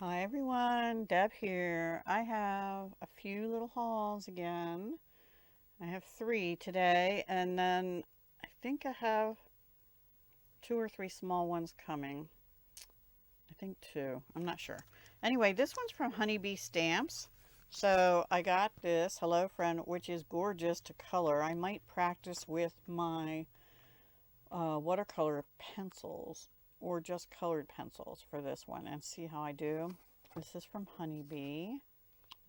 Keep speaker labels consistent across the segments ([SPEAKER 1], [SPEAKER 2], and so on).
[SPEAKER 1] Hi everyone, Deb here. I have a few little hauls again. I have three today, and then I think I have two or three small ones coming. I think two, I'm not sure. Anyway, this one's from Honeybee Stamps. So I got this Hello Friend, which is gorgeous to color. I might practice with my watercolor pencils or just colored pencils for this one and see how I do. This is from Honeybee.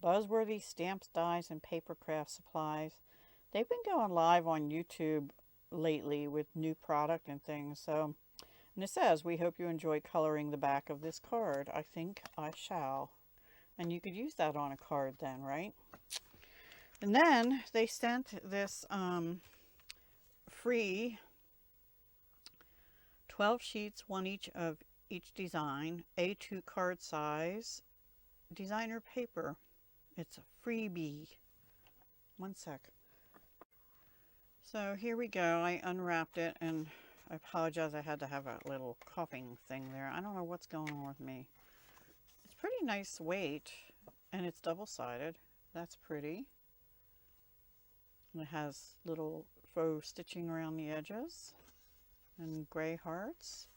[SPEAKER 1] Buzzworthy Stamps, Dies, and Paper Craft Supplies. They've been going live on YouTube lately with new product and things. So, and it says, we hope you enjoy coloring the back of this card. I think I shall. And you could use that on a card then, right? And then they sent this free 12 sheets, one each of each design, A2 card size, designer paper. It's a freebie. One sec. So here we go. I unwrapped it, and I apologize. I had to have a little coughing thing there. I don't know what's going on with me. It's pretty nice weight, and it's double-sided. That's pretty. And it has little faux stitching around the edges and gray hearts.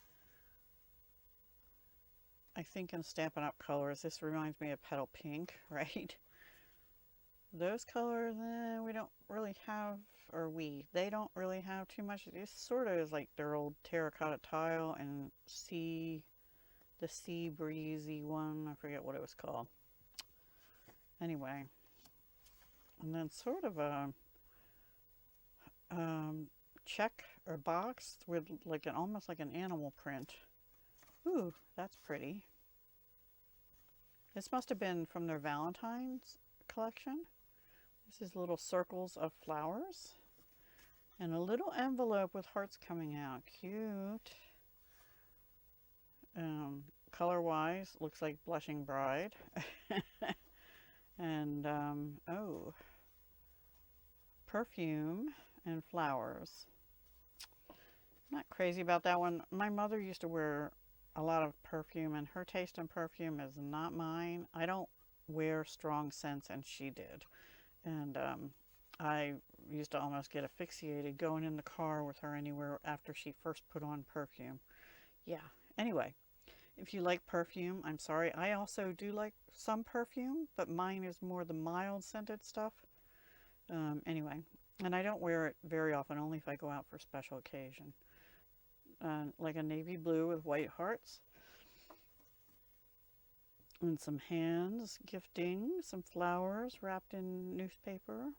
[SPEAKER 1] I think in Stampin' Up! Colors, this reminds me of Petal Pink, right? Those colors, we don't really have, they don't really have too much. It sort of is like their old terracotta tile and the sea breezy one. I forget what it was called. Anyway, and then sort of a check or box with like almost like an animal print. Ooh, that's pretty. This must have been from their Valentine's collection. This is little circles of flowers and a little envelope with hearts coming out. Cute. Color-wise, looks like Blushing Bride. And, oh, perfume and flowers. I'm not crazy about that one. My mother used to wear a lot of perfume, and her taste in perfume is not mine. I don't wear strong scents, and she did. And I used to almost get asphyxiated going in the car with her anywhere after she first put on perfume. Yeah. Anyway, if you like perfume, I'm sorry. I also do like some perfume, but mine is more the mild scented stuff. Anyway, and I don't wear it very often, only if I go out for special occasion. Like a navy blue with white hearts. And some hands gifting, some flowers wrapped in newspaper.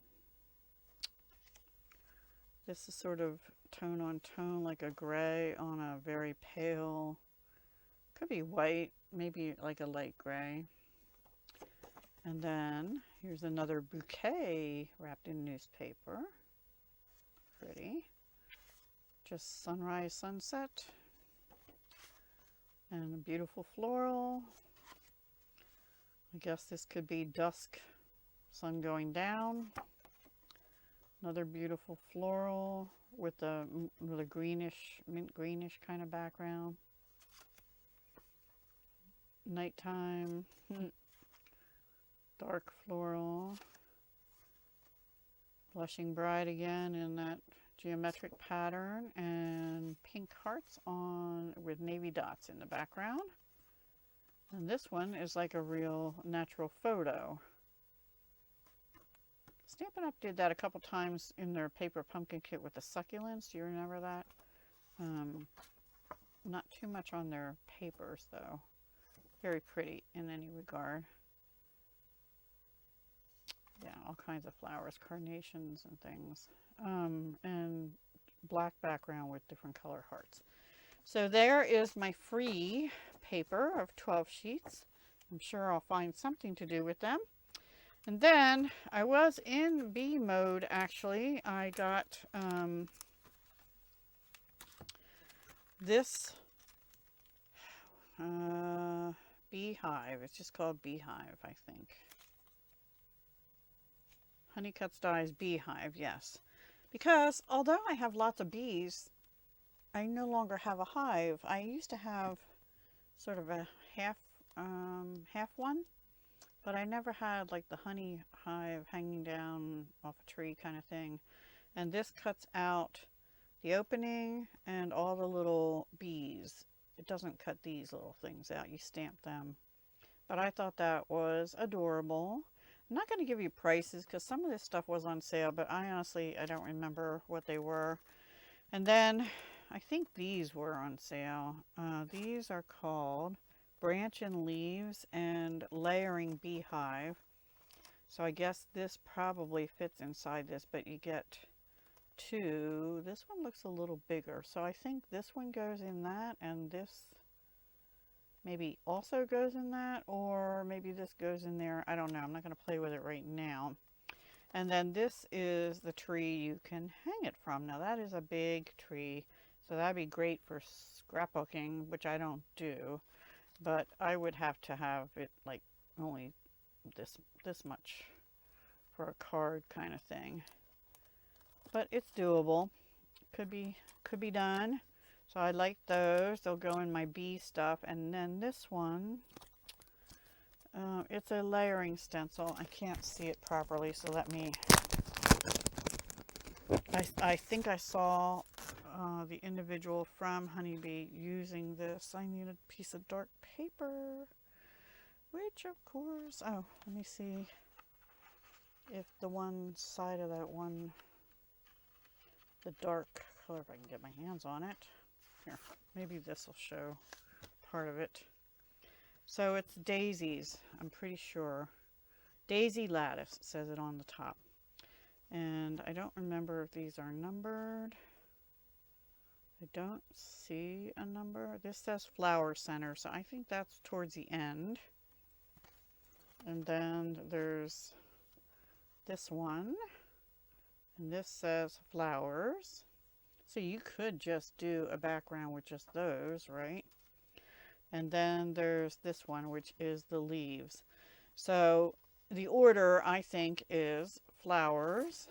[SPEAKER 1] This is sort of tone on tone, like a gray on a very pale, could be white, maybe like a light gray. And then here's another bouquet wrapped in newspaper. Pretty. Just sunrise, sunset. And a beautiful floral. I guess this could be dusk, sun going down. Another beautiful floral with a greenish, mint greenish kind of background. Nighttime, dark floral. Blushing Bride again in that geometric pattern, and pink hearts on with navy dots in the background. And this one is like a real natural photo. Stampin' Up! Did that a couple times in their paper pumpkin kit with the succulents. Do you remember that? Not too much on their papers though. Very pretty in any regard. Yeah, all kinds of flowers, carnations and things. And black background with different color hearts. So there is my free paper of 12 sheets. I'm sure I'll find something to do with them. And then I was in bee mode actually. I got this beehive. It's just called Beehive, I think. Honeycuts Dies Beehive, yes. Because although I have lots of bees, I no longer have a hive. I used to have sort of a half half one, but I never had like the honey hive hanging down off a tree kind of thing. And this cuts out the opening and all the little bees. It doesn't cut these little things out. You stamp them. But I thought that was adorable. I'm not going to give you prices because some of this stuff was on sale, but I don't remember what they were. And then I think these were on sale. These are called Branch and Leaves and Layering Beehive. So I guess this probably fits inside this, but you get two. This one looks a little bigger. So I think this one goes in that, and this maybe also goes in that, or maybe this goes in there. I don't know. I'm not going to play with it right now. And then this is the tree you can hang it from. Now that is a big tree, so that'd be great for scrapbooking, which I don't do. But I would have to have it like only this much for a card kind of thing. But it's doable. Could be done. So I like those. They'll go in my bee stuff. And then this one, it's a layering stencil. I can't see it properly, so let me... I think I saw the individual from Honeybee using this. I need a piece of dark paper, which of course... Oh, let me see if the one side of that one, the dark color, if I can get my hands on it. Here, maybe this will show part of it. So it's daisies, I'm pretty sure. Daisy lattice, says it on the top. And I don't remember if these are numbered. I don't see a number. This says flower center, so I think that's towards the end. And then there's this one. And this says flowers. So you could just do a background with just those, right? And then there's this one, which is the leaves. So the order, I think, is flowers.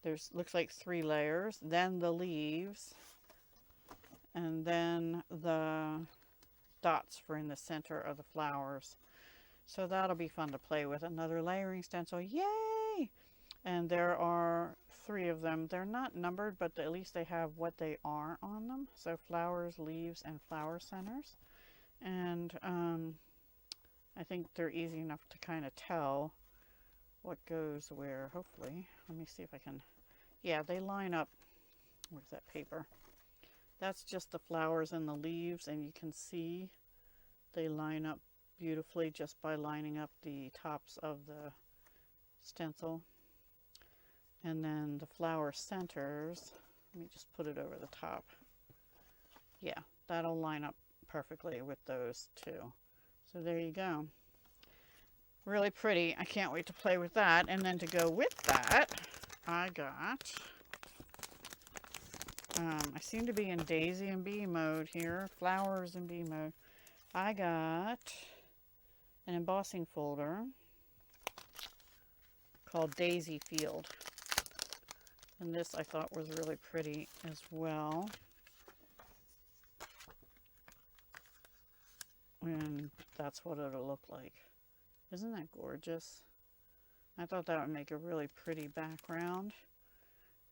[SPEAKER 1] There's looks like 3 layers, then the leaves, and then the dots for in the center of the flowers. So that'll be fun to play with. Another layering stencil, yay! And there are 3 of them. They're not numbered, but at least they have what they are on them. So flowers, leaves, and flower centers. And I think they're easy enough to kind of tell what goes where, hopefully. Let me see if I can... Yeah, they line up. Where's that paper? That's just the flowers and the leaves, and you can see they line up beautifully just by lining up the tops of the stencil. And then the flower centers, let me just put it over the top. Yeah, that'll line up perfectly with those two. So there you go. Really pretty. I can't wait to play with that. And then to go with that, I got, I seem to be in Daisy and Bee mode here, flowers and bee mode. I got an embossing folder called Daisy Field. And this I thought was really pretty as well. And that's what it'll look like. Isn't that gorgeous? I thought that would make a really pretty background.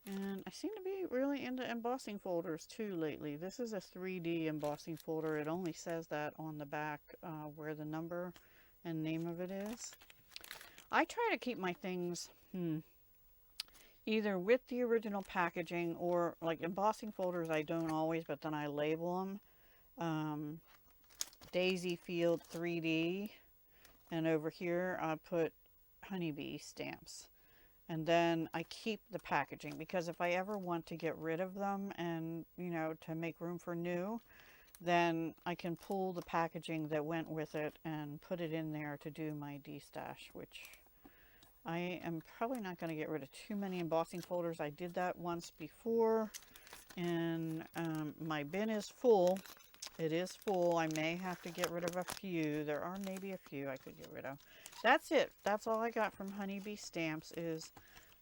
[SPEAKER 1] And I seem to be really into embossing folders too lately. This is a 3D embossing folder. It only says that on the back where the number and name of it is. I try to keep my things either with the original packaging, or like embossing folders I don't always, but then I label them. Daisy Field 3D, and over here I put Honeybee stamps. And then I keep the packaging, because if I ever want to get rid of them and, you know, to make room for new, then I can pull the packaging that went with it and put it in there to do my D-stash, which I am probably not going to get rid of too many embossing folders. I did that once before, and my bin is full. It is full. I may have to get rid of a few. There are maybe a few I could get rid of. That's it. That's all I got from Honeybee Stamps is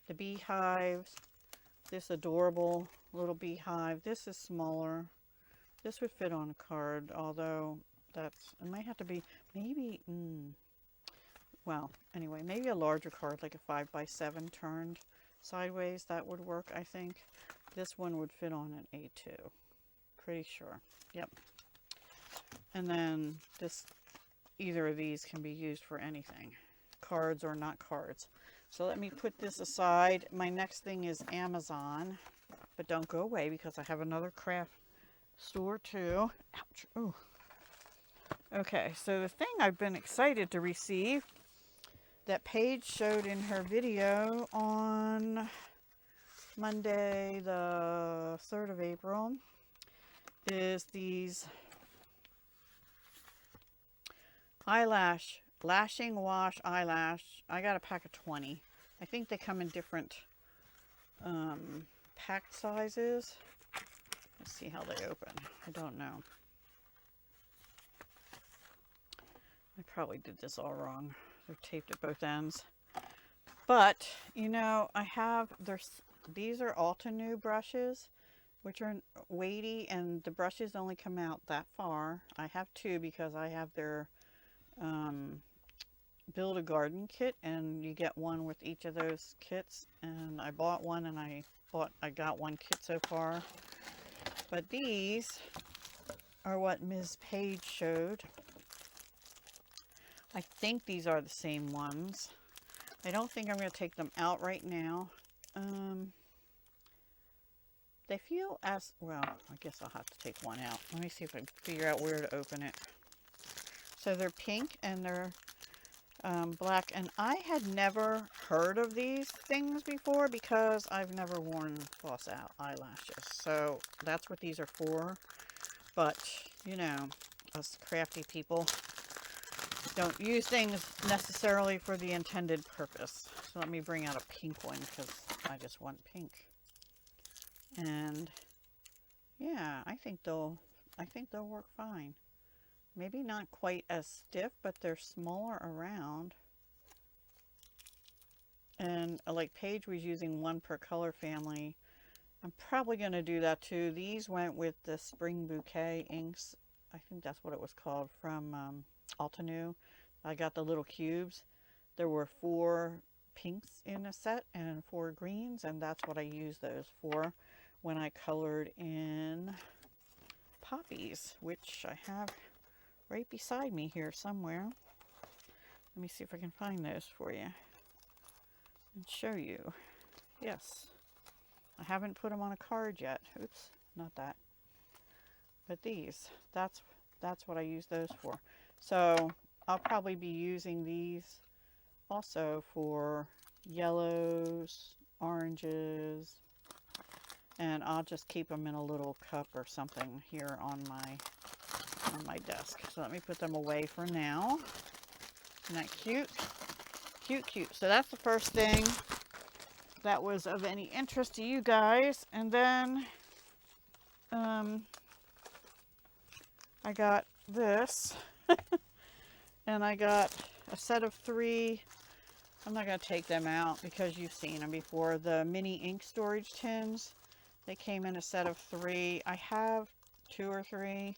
[SPEAKER 1] the beehives, this adorable little beehive. This is smaller. This would fit on a card, although it might have to be, maybe, well, anyway, maybe a larger card, like a 5x7 turned sideways. That would work, I think. This one would fit on an A2. Pretty sure. Yep. And then this, either of these can be used for anything. Cards or not cards. So let me put this aside. My next thing is Amazon. But don't go away because I have another craft store too. Ouch. Ooh. Okay, so the thing I've been excited to receive that Paige showed in her video on Monday, the 3rd of April, is these lashing wash eyelash. I got a pack of 20. I think they come in different pack sizes. Let's see how they open. I don't know. I probably did this all wrong. They're taped at both ends. But, you know, these are Altenew brushes, which are weighty, and the brushes only come out that far. I have two because I have their Build a Garden kit, and you get one with each of those kits. And I bought one, and I got one kit so far. But these are what Ms. Page showed. I think these are the same ones. I don't think I'm going to take them out right now. They feel as, well, I guess I'll have to take one out. Let me see if I can figure out where to open it. So they're pink and they're black. And I had never heard of these things before because I've never worn false eyelashes. So that's what these are for. But, you know, us crafty people don't use things necessarily for the intended purpose. So let me bring out a pink one because I just want pink. And yeah, I think they'll work fine. Maybe not quite as stiff, but they're smaller around. And like Paige was using one per color family. I'm probably going to do that too. These went with the Spring Bouquet inks. I think that's what it was called, from Altenew. I got the little cubes. There were 4 pinks in a set and 4 greens, and that's what I used those for when I colored in poppies, which I have right beside me here somewhere. Let me see if I can find those for you and show you. Yes, I haven't put them on a card yet. Oops, not that. But these, that's what I use those for. So I'll probably be using these also for yellows, oranges, and I'll just keep them in a little cup or something here on my desk. So let me put them away for now. Isn't that cute? Cute, cute. So that's the first thing that was of any interest to you guys. And then I got this. And I got a set of 3. I'm not going to take them out because you've seen them before. The mini ink storage tins. They came in a set of 3. I have 2 or 3,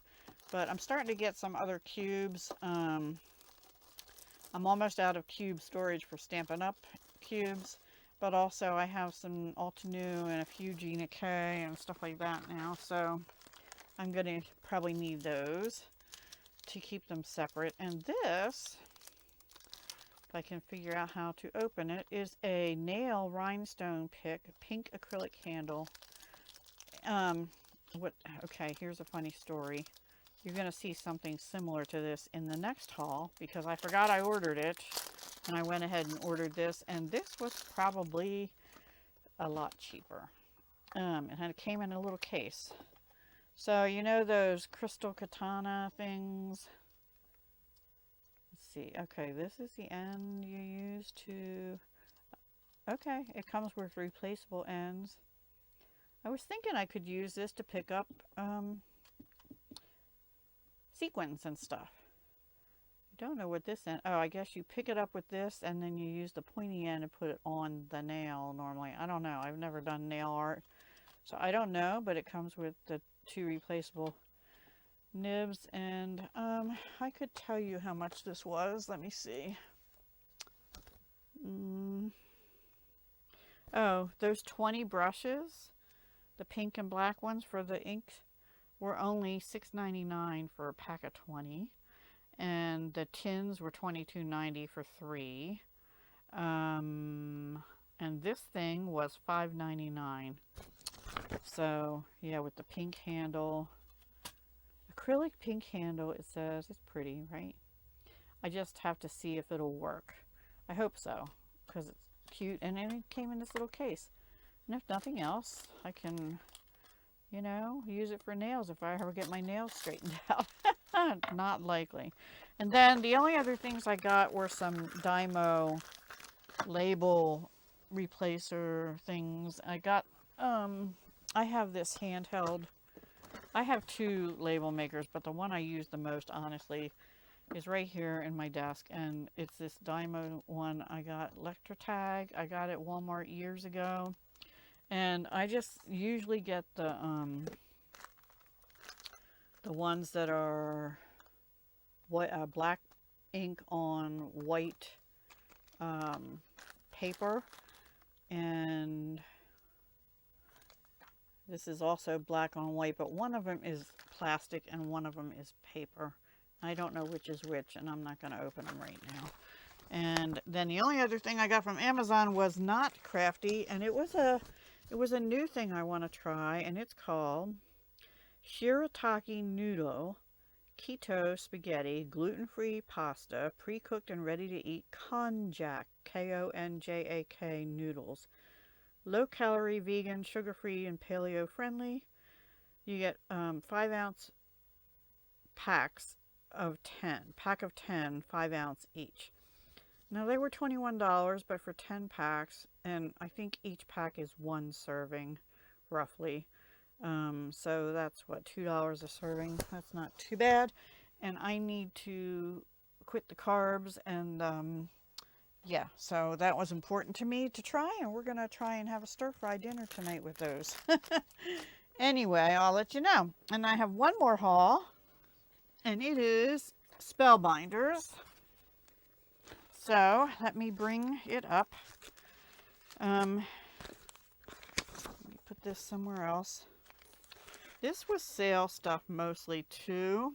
[SPEAKER 1] but I'm starting to get some other cubes. I'm almost out of cube storage for Stampin' Up! Cubes, but also I have some Altenew and a few Gina K and stuff like that now, so I'm going to probably need those to keep them separate. And this, if I can figure out how to open it, is a nail rhinestone pick, pink acrylic handle. Okay, here's a funny story. You're going to see something similar to this in the next haul because I forgot I ordered it, and I went ahead and ordered this, and this was probably a lot cheaper. It came in a little case. So, you know those crystal katana things? Let's see. Okay, this is the end you use to... Okay, it comes with replaceable ends. I was thinking I could use this to pick up sequins and stuff. I don't know what this end... Oh, I guess you pick it up with this and then you use the pointy end and put it on the nail normally. I don't know. I've never done nail art. So I don't know, but it comes with the 2 replaceable nibs, and I could tell you how much this was. Let me see. Oh, those 20 brushes, the pink and black ones for the inks, were only $6.99 for a pack of 20, and the tins were $22.90 for 3. And this thing was $5.99. So yeah, with the pink handle, acrylic pink handle, it says it's pretty, right? I just have to see if it'll work. I hope so, because it's cute, and then it came in this little case. And if nothing else, I can, you know, use it for nails if I ever get my nails straightened out. Not likely. And then the only other things I got were some Dymo label replacer things. I got, I have this handheld. I have 2 label makers, but the one I use the most, honestly, is right here in my desk, and it's this Dymo one. I got Electrotag. I got it at Walmart years ago, and I just usually get the ones that are black ink on white paper, and this is also black on white, but one of them is plastic and one of them is paper. I don't know which is which, and I'm not going to open them right now. And then the only other thing I got from Amazon was not Crafty, and it was a new thing I want to try, and it's called Shirataki Noodle Keto Spaghetti Gluten-Free Pasta Pre-Cooked and Ready-to-Eat Konjac, Konjak noodles. Low-calorie, vegan, sugar-free, and paleo-friendly. You get 5-ounce packs of 10. Pack of 10, 5-ounce each. Now they were $21, but for 10 packs, and I think each pack is 1 serving, roughly. So that's what, $2 a serving. That's not too bad. And I need to quit the carbs, and yeah, so that was important to me to try, and we're going to try and have a stir-fry dinner tonight with those. Anyway, I'll let you know. And I have one more haul, and it is Spellbinders. So let me bring it up. Let me put this somewhere else. This was sale stuff mostly too.